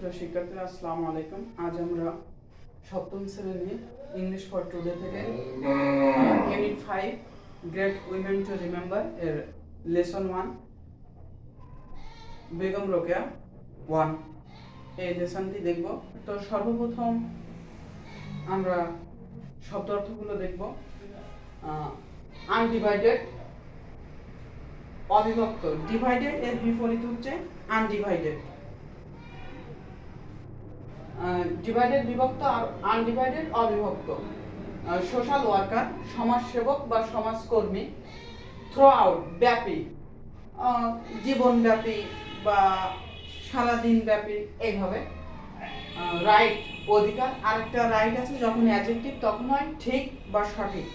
প্রিয় শিক্ষার্থীরা, আসসালামু আলাইকুম। আজ আমরা সপ্তম শ্রেণীর ইংলিশ ফর টুডে থেকে unit 5 great women to remember এর লেসন 1 বেগম রোকেয়া 1 এই লেসনটি দেখব। তো সর্বপ্রথম আমরা শব্দ অর্থগুলো দেখব। আনডিভাইডেড, অবিভক্ত। ডিভাইডেড এর বিপরীত হচ্ছে আনডিভাইডেড। ডিভাইডেড বিভক্ত আর আনডিভাইডেড অবিভক্ত। সোশ্যাল ওয়ার্কার সমাজসেবক বা সমাজকর্মী। থ্রো আউট ব্যাপী, জীবনব্যাপী বা সারাদিন ব্যাপী, এইভাবে। রাইট অধিকার, আরেকটা রাইট আছে যখন অ্যাডজেক্টিভ তখন হয় ঠিক বা সঠিক।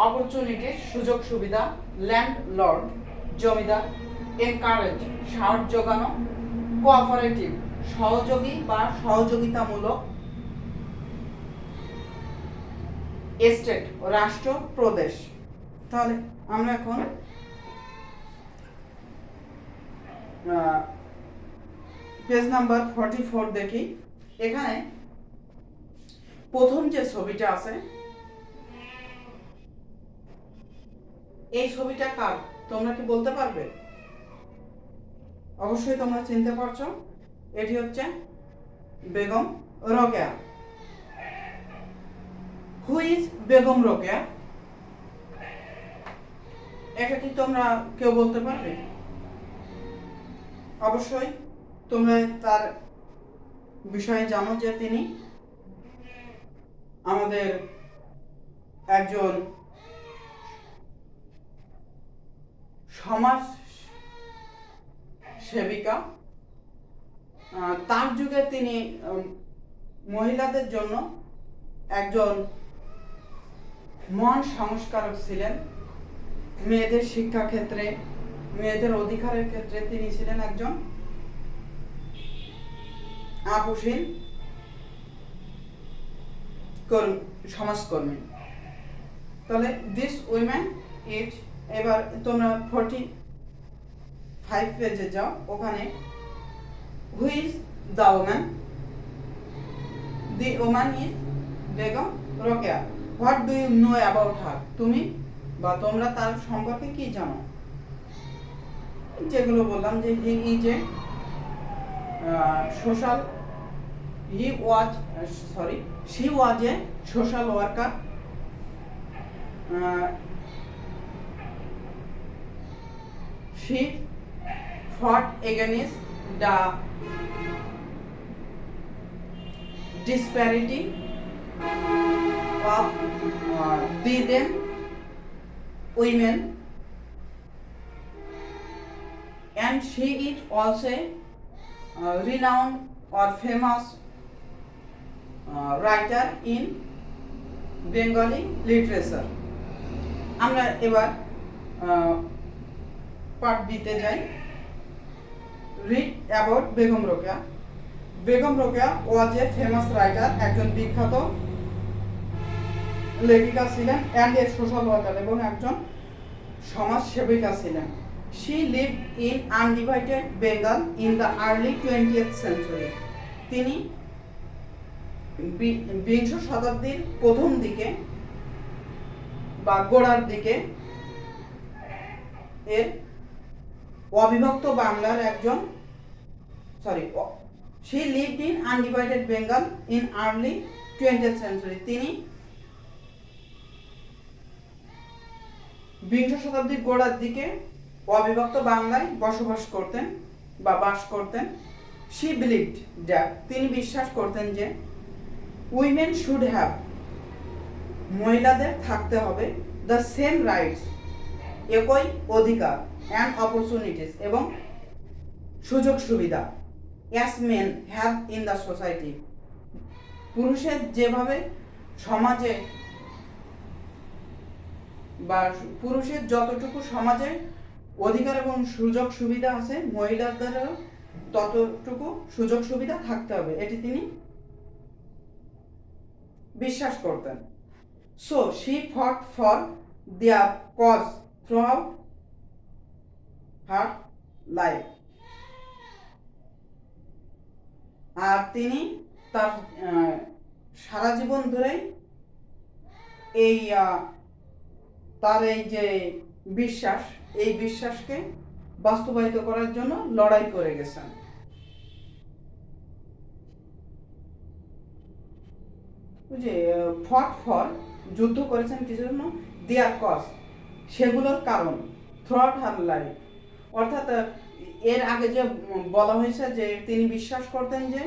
অপরচুনিটি সুযোগ সুবিধা। ল্যান্ড লর্ড জমিদার। এনকারেজ সাহস যোগানো। কোঅপারেটিভ সহযোগী বা সহযোগিতামূলক। স্টেট রাষ্ট্র প্রদেশ। তাহলে আমরা এখন পেজ নাম্বার 44 দেখি। এখানে প্রথম যে ছবিটা আছে, এই ছবিটা কার তোমরা কি বলতে পারবে? অবশ্যই তোমরা চিনতে পারছো, এটি হচ্ছে বেগম রোকেয়া। Who is Begum Rokeya? এটা কি তোমরা কেউ বলতে পারবে? অবশ্যই তোমরা তার বিষয়ে জানো যে তিনি আমাদের একজন সমাজ সেবিকা। তার যুগে তিনি মহিলাদের জন্য একজন মহান সংস্কারক ছিলেন। মেয়েদের শিক্ষা ক্ষেত্রে, মেয়েদের অধিকারের ক্ষেত্রে তিনি ছিলেন একজন আপোষহীন সমাজকর্মী। তাহলে দিস উইমেন ইজ, এবার তোমরা 45 পেজে যাও, ওখানে who is the woman? The woman is Begum Rokeya. What do you know about her? তুমি বা তোমরা তার সম্পর্কে কি জানো? যেগুলো বললাম যে he is a social, she was a social worker. She fought against the disparity of them women, and she is also renowned or famous writer in Bengali literature. আমরা এবার পার্ট বিতে যাই। Read about Begum Rokeya. Begum Rokeya was a famous writer, একজন বিখ্যাত লেখিকা ছিলেন, and a social worker, এবং একজন সমাজ সেবিকা ছিলেন। She lived in undivided Bengal in the early 20th century. তিনি বিংশ শতাব্দীর প্রথম দিকে বা গোড়ার দিকে এর অবিভক্ত বাংলার একজন she lived in undivided Bengal in early 20th century. তিনি বিংশ শতাব্দীর গোড়ার দিকে অবিভক্ত বাংলায় বসবাস করতেন বা বাস করতেন। she believed that, তিনি বিশ্বাস করতেন যে উইমেন শুড হ্যাভ, মহিলাদের থাকতে হবে, দ্য সেম রাইটস, একই অধিকার, অ্যান্ড অপরচুনিটিস, এবং সুযোগ সুবিধা, as men have in the society, পুরুষের যেভাবে সমাজে বা পুরুষের যতটুকু সমাজে অধিকার এবং সুযোগ সুবিধা আছে, মহিলাদেরও ততটুকু সুযোগ সুবিধা থাকতে হবে, এটি তিনি বিশ্বাস করতেন। So she fought for their cause throughout her life. আর তিনি তার সারা জীবন ধরে এই তার এই যে বিশ্বাস, এই বিশ্বাসকে বাস্তবায়িত করার জন্য লড়াই করে গেছেন। যে ফট ফর যুদ্ধ করেছেন কিছু জন্য, দেয়ার কজ সেগুলোর কারণ, থ্রুআউট হার লাইফ। অর্থাৎ এর আগে যে বলা হয়েছে যে তিনি বিশ্বাস করতেন যে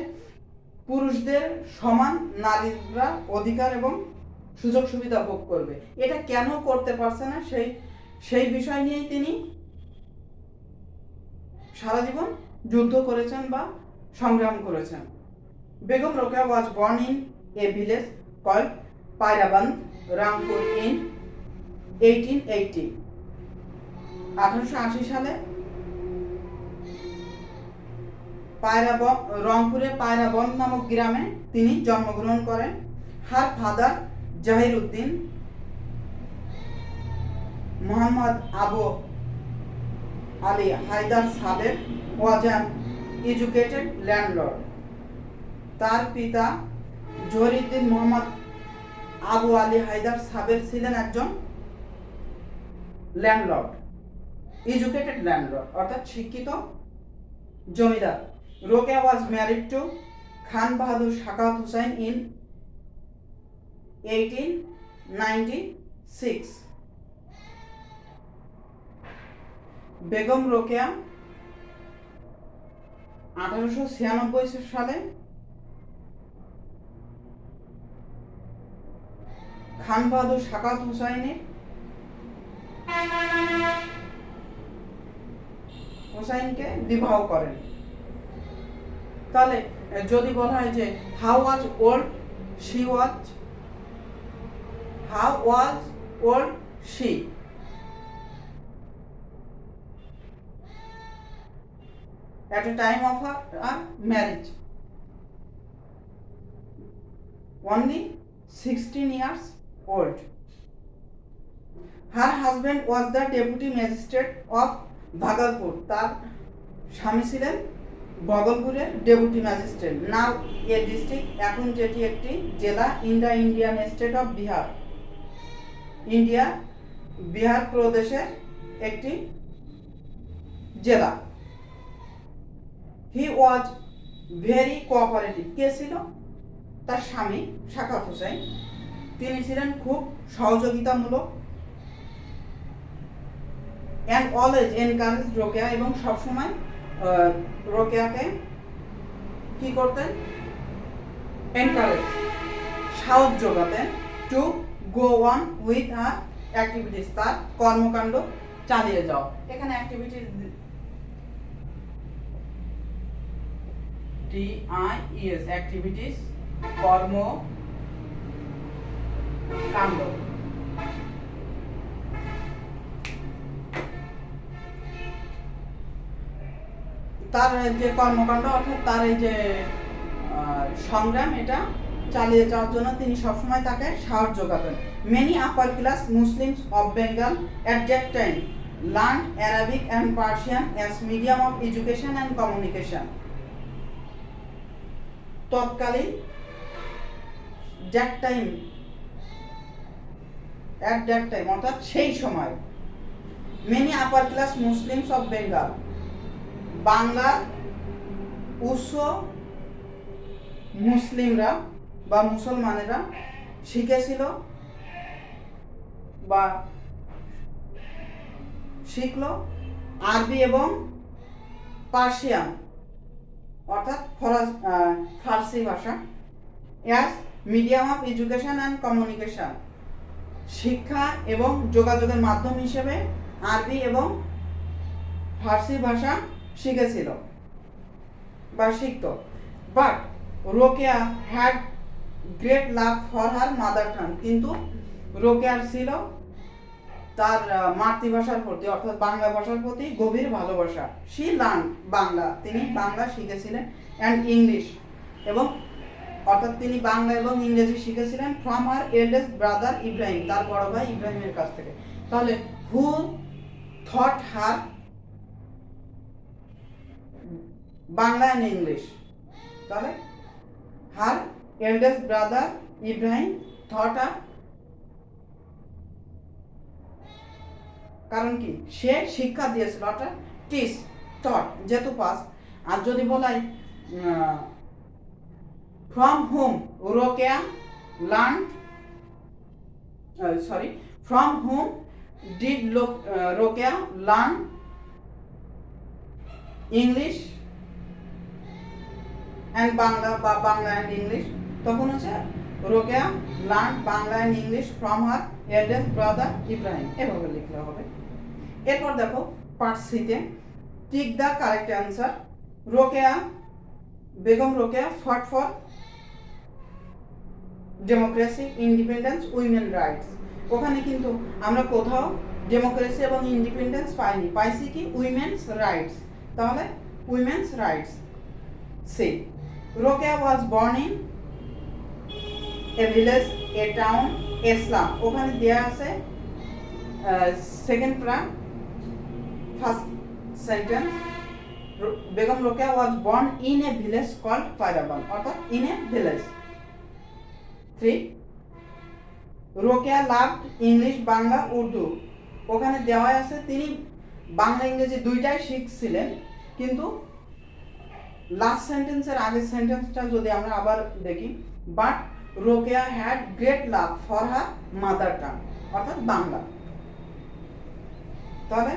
পুরুষদের সমান নারীরা অধিকার এবং সুযোগ সুবিধা ভোগ করবে। এটা কেন করতে পারছে না সেই বিষয় নিয়েই তিনি সারা জীবন যুদ্ধ করেছেন বা সংগ্রাম করেছেন। Begum Rokeya was born in a village called Pairaband, Rampur in 1880। 1880 সালে রংপুরে পায়রাবন্দ নামক গ্রামে তিনি জন্মগ্রহণ করেন। Her father Zahir Uddin Mohammad Abu Ali Haider Saber was an educated landlord. তার পিতা জহিরুদ্দিন মোহাম্মদ আবু আলী হায়দার সাবের ছিলেন একজন ল্যান্ডলর্ড, এডুকেটেড ল্যান্ডলর্ড অর্থাৎ শিক্ষিত জমিদার। Rokeya was married to Khan Bahadur Sakhawat Hussain in 1896। Begum Rokeya 1896 সালে খান বাহাদুর সাখাওয়াত হুসাইনকে বিবাহ করেন। তাহলে যদি বলা হয় যে how was old she at a time of her marriage? Only 16 years old. Her husband was the deputy magistrate of Bhagalpur. তার স্বামী ছিলেন ভগলপুরের deputy magistrate. Now a district, এখন যেটি একটি জেলা, in the Indian state of Bihar, Bihar প্রদেশের একটি জেলা। হি ওয়াজ ভেরি কোঅপারেটিভ। কে ছিল? তার স্বামী সাখাওয়াত হোসেন। তিনি ছিলেন খুব সহযোগিতামূলক। অ্যান্ড অলওয়েজ এনকারেজ রোকেয়া, এবং সবসময় রোকেয়াকে কি করতেন? এনকারেজ, সাহস যোগাতেন। To go on with her activities, তার কর্মকাণ্ড চালিয়ে যাও। এখানে অ্যাক্টিভিটিস DIES, অ্যাক্টিভিটিস, কর্মকাণ্ড। তার যে কর্মকাণ্ড অর্থাৎ তার এই যে সংগ্রাম, এটা চালিয়ে যাওয়ার জন্য তিনি সবসময় তাকে সাহস যোগাতেন। Many upper class Muslims of Bengal at that time learn Arabic and Persian as medium of education and communication. তৎকালীন অ্যাট দ্যাট টাইম অর্থাৎ সেই সময়, many upper class Muslims of Bengal, বাংলার উচ্চ মুসলিমরা বা মুসলমানেরা শিখেছিল বা শিখল আরবি এবং পার্সিয়ান অর্থাৎ ফার্সি ভাষা, as medium of education and communication, শিক্ষা এবং যোগাযোগের মাধ্যম হিসেবে আরবি এবং ফার্সি ভাষা শিখেছিল বা শিখত। But Rokeya had great love for her mother tongue, কিন্তু রোকেয়ার ছিল তার মাতৃভাষার প্রতি অর্থাৎ বাংলা ভাষার প্রতি গভীর ভালোবাসা। শি লার্ন বাংলা, তিনি বাংলা শিখেছিলেন, অ্যান্ড ইংলিশ, এবং অর্থাৎ তিনি বাংলা এবং ইংরেজি শিখেছিলেন from her eldest brother Ibrahim, তার বড় ভাই ইব্রাহিমের কাছ থেকে। তাহলে who taught her Bangla and English, তাহলে her eldest brother Ibrahim taught uh, কারণ কি সে শিক্ষা দিয়েছিল, অর্থাৎ টিচ থট যেহেতু পাস। আর যদি বলাই from whom Rokeya learn, from whom did Rokia learn English and Bangla বা বাংলা and English, তখন হচ্ছে Rokeya learn Bangla and English from her eldest brother Ibrahim, এভাবে লিখলে হবে। এরপর দেখো পার্ট সিতে tick the correct answer. Rokeya Begum Rokeya fought for democracy, independence, women rights. ওখানে কিন্তু আমরা কোথাও ডেমোক্রেসি এবং ইন্ডিপেন্ডেন্স পাইনি, পাইছি কি উইমেন্স রাইটস, তাহলে women's rights. See Rokeya was born in a village, a town, a slum. ওখানে দেয়া আছে second para first sentence, Begum Rokeya was born in a village called Pairaban, অর্থাৎ in a village. 3 Rokeya loved English Bangla Urdu. ওখানে দেওয়া আছে তিনি বাংলা ইংরেজি দুইটাই শিখছিলেন, কিন্তু লাস্ট সেন্টেন্সের আগের সেন্টেন্সটা যদি আমরা আবার দেখি, but Rokeya had great love for her mother tongue, অর্থাৎ বাংলা। তাহলে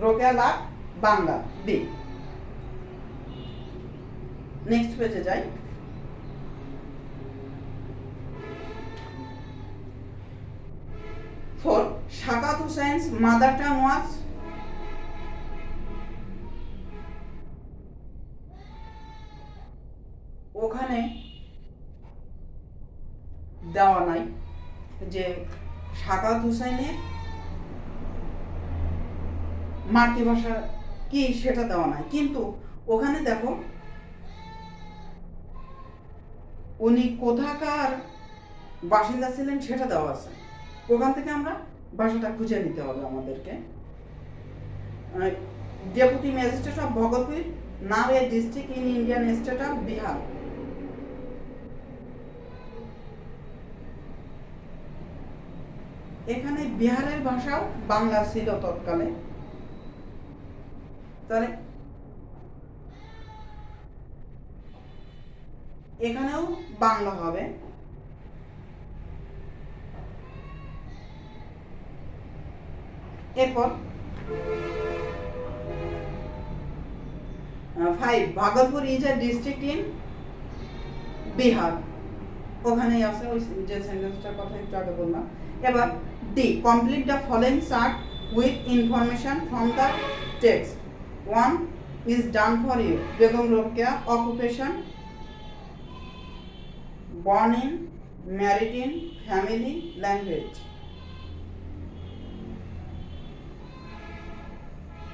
রোকেয়া লাভ বাংলা, বি। নেক্সট পেজে যাই। For Shaukat Husain's mother tongue was ওখানে দেওয়া নাই যে শাকাত হুসাইনের মাতৃভাষা কি সেটা দেওয়া নাই, কিন্তু ওখানে দেখো উনি কোথাকার বাসিন্দা ছিলেন সেটা দেওয়া আছে। ওখান থেকে আমরা ভাষাটা খুঁজে নিতে হবে আমাদেরকে। Deputy magistrate of Bhagatpur, now a district in Indian state of Bihar. এখানে বিহারের ভাষাও বাংলা ছিল তৎকালে, তাহলে এখানেও বাংলা হবে। এরপর 5 Bhagalpur is a district in Bihar, ওখানেই আছে ওই যে সেন্টেন্সটার কথা একটু আগে বললাম। এবার D complete the following chart with information from the text. 1 is done for you. Begum Rokeya occupation, born in, married in, family, language।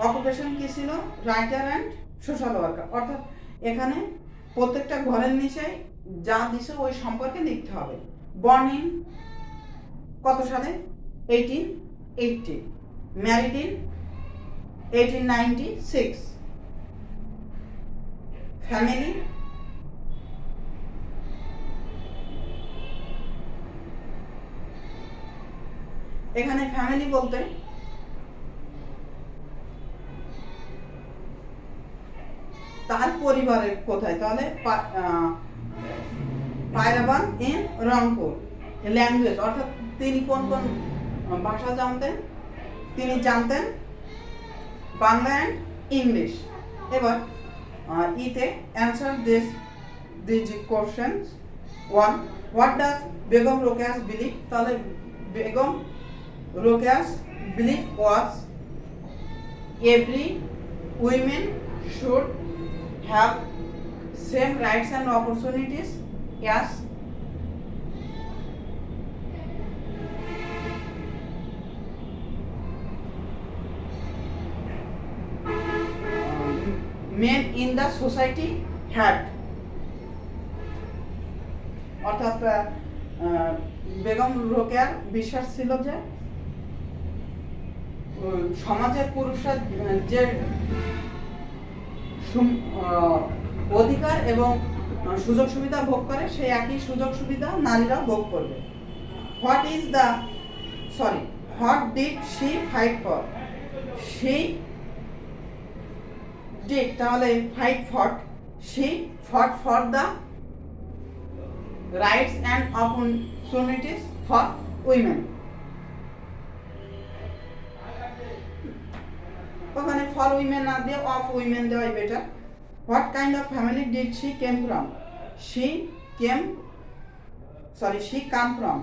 Occupation কি ছিল? রাইটার অ্যান্ড সোশ্যাল ওয়ার্কার, অর্থাৎ এখানে প্রত্যেকটা ঘরের নিচে যা দিছে ওই সম্পর্কে লিখতে হবে। বর্ন ইন কত সালে? 1880। Married in 1896। ফ্যামিলি এখানে ফ্যামিলি বলতে তার পরিবারের কোথায়, তাহলে পায়রাবান ইন রংপুর। ল্যাঙ্গুয়েজ অর্থাৎ তিনি কোন কোন ভাষা জানতেন? তিনি জানতেন বাংলা অ্যান্ড ইংলিশ। এবার ইতে answer this questions. 1 what does Begum Rokeya's believe, তাহলে Begum Rokeya's believe was every women should have same rights and opportunities as men in the society had। অর্থাৎ বেগম রোকেয়ার বিশ্বাস ছিল যে সমাজের পুরুষরা যে অধিকার এবং সুযোগ সুবিধা ভোগ করে সেই একই সুযোগ সুবিধা নারীরা ভোগ করবে। What did she fight for? She did, তাহলে fight for, she fought for the rights and opportunities for women. ওখানে ফর উইমেন না দিয়ে অফ উইমেন দেওয়াই better. What kind of family did she came from? She come from.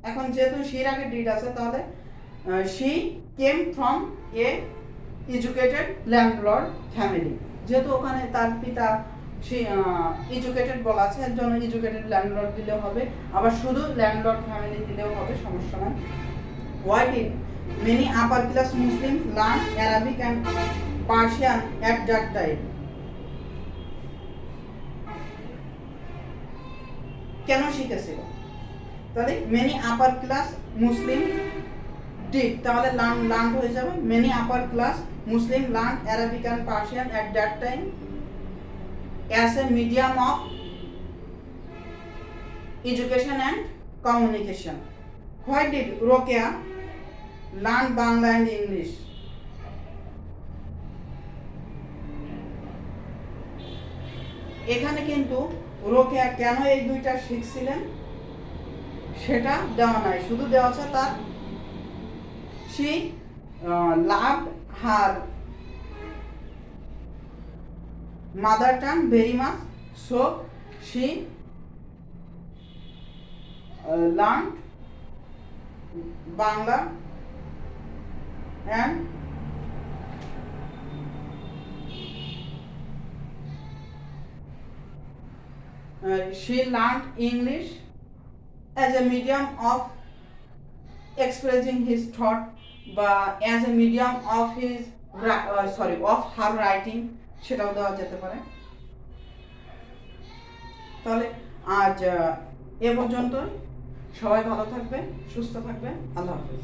এখন যেহেতু শির আগে did আছে, তাহলে she came from a educated landlord family. যেহেতু ওখানে তার পিতা সে এডুকেটেড বলা আছে, এর জন্য এডুকেটেড ল্যান্ডলর্ড দিলেও হবে, আবার শুধু ল্যান্ডলর্ড ফ্যামিলি দিলেও হবে, সমস্যা নাই। Why did many upper class Muslim learn Arabic and Persian at that time? কেন শিখেছিল? তাহলে many upper class Muslim did, তাহলে লার্ন হয়ে যাবে। Many upper class Muslim learn Arabic and Persian at that time as a medium of education and communication. Why did Rokeya learn Bangla and English? এখানে কিন্তু রোকেয়া কেন এই দুইটা শিখছিলেন সেটা দেওয়া নাই, শুধু দেওয়া আছে তার she loved her mother tongue very much, so she learned Bangla and she learned English as a medium of expressing his thought, বা as a medium of his of her writing, সেটাও দেওয়া যেতে পারে। তাহলে আজ এ পর্যন্ত। সবাই ভালো থাকবে, সুস্থ থাকবে, আল্লাহ হাফেজ।